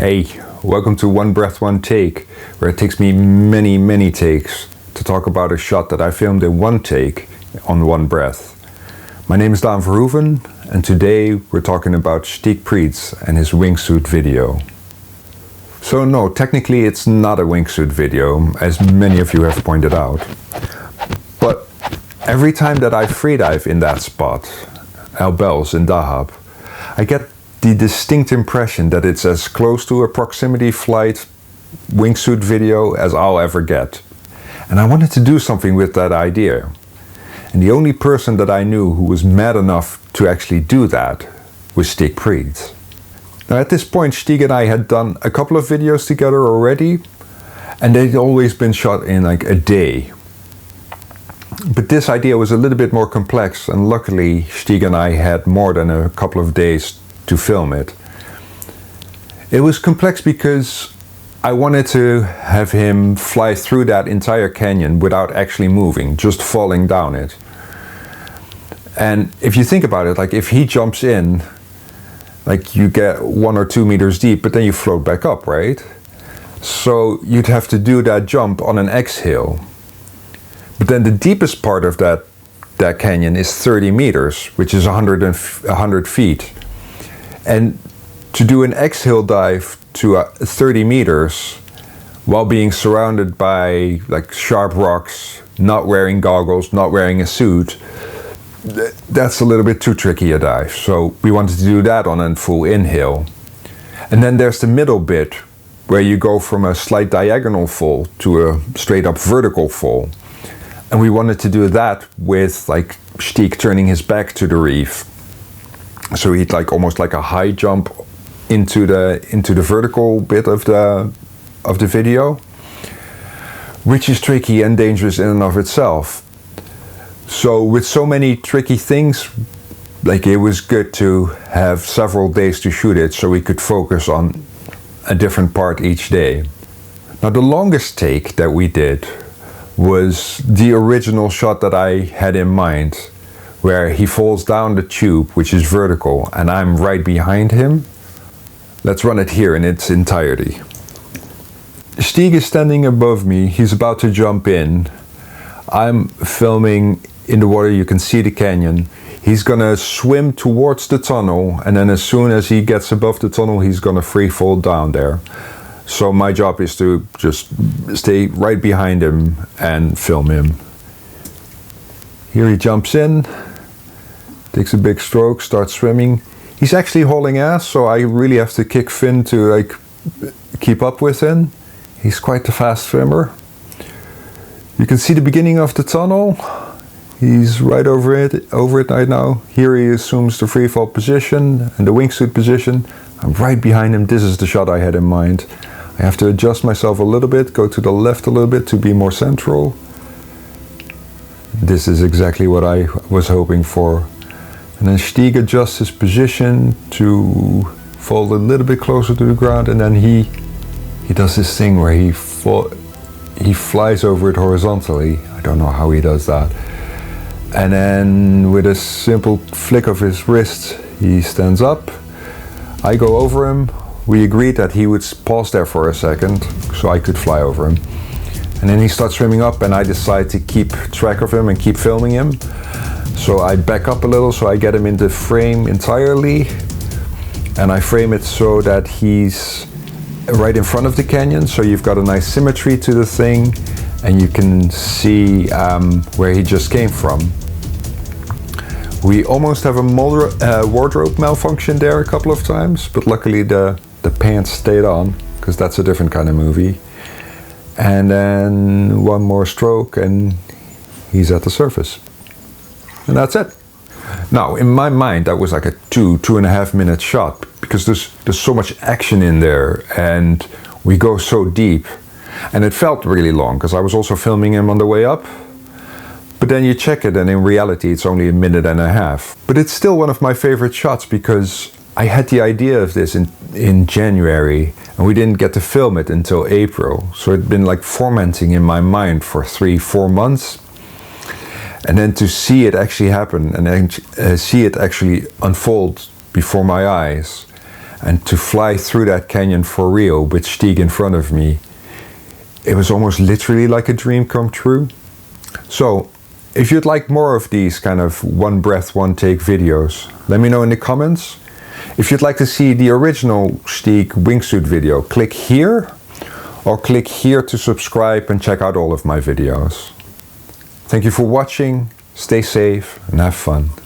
Hey, welcome to One Breath, One Take, where it takes me many takes to talk about a shot that I filmed in one take on one breath. My name is Daan Verhoeven, and today we're talking about Stig and his wingsuit video. So no, technically it's not a wingsuit video, as many of you have pointed out. But every time that I freedive in that spot, El Bels in Dahab, I get the distinct impression that it's as close to a proximity flight wingsuit video as I'll ever get. And I wanted to do something with that idea. And the only person that I knew who was mad enough to actually do that was Stig. Now at this point, Stig and I had done a couple of videos together already, and they'd always been shot in like a day. But this idea was a little bit more complex, and luckily Stig and I had more than a couple of days to film it. It was complex because I wanted to have him fly through that entire canyon without actually moving, just falling down it. And if you think about it, like if he jumps in, like you get 1 or 2 meters deep, but then you float back up, right? So you'd have to do that jump on an exhale. But then the deepest part of that canyon is 30 meters, which is 100 feet. And to do an exhale dive to 30 meters while being surrounded by like sharp rocks, not wearing goggles, not wearing a suit, that's a little bit too tricky a dive. So we wanted to do that on a full inhale. And then there's the middle bit where you go from a slight diagonal fall to a straight up vertical fall. And we wanted to do that with like Stig turning his back to the reef. So he'd like almost like a high jump into the vertical bit of the video, which is tricky and dangerous in and of itself. So with so many tricky things, like it was good to have several days to shoot it so we could focus on a different part each day. Now the longest take that we did was the original shot that I had in mind, where he falls down the tube, which is vertical, and I'm right behind him. Let's run it here in its entirety. Stig is standing above me, he's about to jump in. I'm filming in the water, you can see the canyon. He's gonna swim towards the tunnel, and then as soon as he gets above the tunnel, he's gonna free fall down there. So my job is to just stay right behind him and film him. Here he jumps in, takes a big stroke, starts swimming. He's actually hauling ass, so I really have to kick fin to like keep up with him. He's quite the fast swimmer. You can see the beginning of the tunnel. He's right over it right now. Here he assumes the free fall position and the wingsuit position. I'm right behind him. This is the shot I had in mind. I have to adjust myself a little bit, go to the left a little bit to be more central. This is exactly what I was hoping for. And then Stig adjusts his position to fall a little bit closer to the ground, and then he does this thing where he flies over it horizontally. I don't know how he does that. And then with a simple flick of his wrist, he stands up. I go over him. We agreed that he would pause there for a second so I could fly over him. And then he starts swimming up, and I decide to keep track of him and keep filming him. So I back up a little so I get him in the frame entirely. And I frame it so that he's right in front of the canyon, so you've got a nice symmetry to the thing, and you can see where he just came from. We almost have a wardrobe malfunction there a couple of times, but luckily the pants stayed on, because that's a different kind of movie. And then one more stroke and he's at the surface. And that's it. Now, in my mind, that was like a 2.5 minute shot, because there's so much action in there and we go so deep. And it felt really long, because I was also filming him on the way up. But then you check it, and in reality, it's only 1.5 minutes. But it's still one of my favorite shots, because I had the idea of this in January, and we didn't get to film it until April. So it'd been like fermenting in my mind for 3-4 months. And then to see it actually happen, and then see it actually unfold before my eyes, and to fly through that canyon for real with Stig in front of me, it was almost literally like a dream come true. So, if you'd like more of these kind of one breath, one take videos, let me know in the comments. If you'd like to see the original Stig wingsuit video, click here, or click here to subscribe and check out all of my videos. Thank you for watching, stay safe and have fun.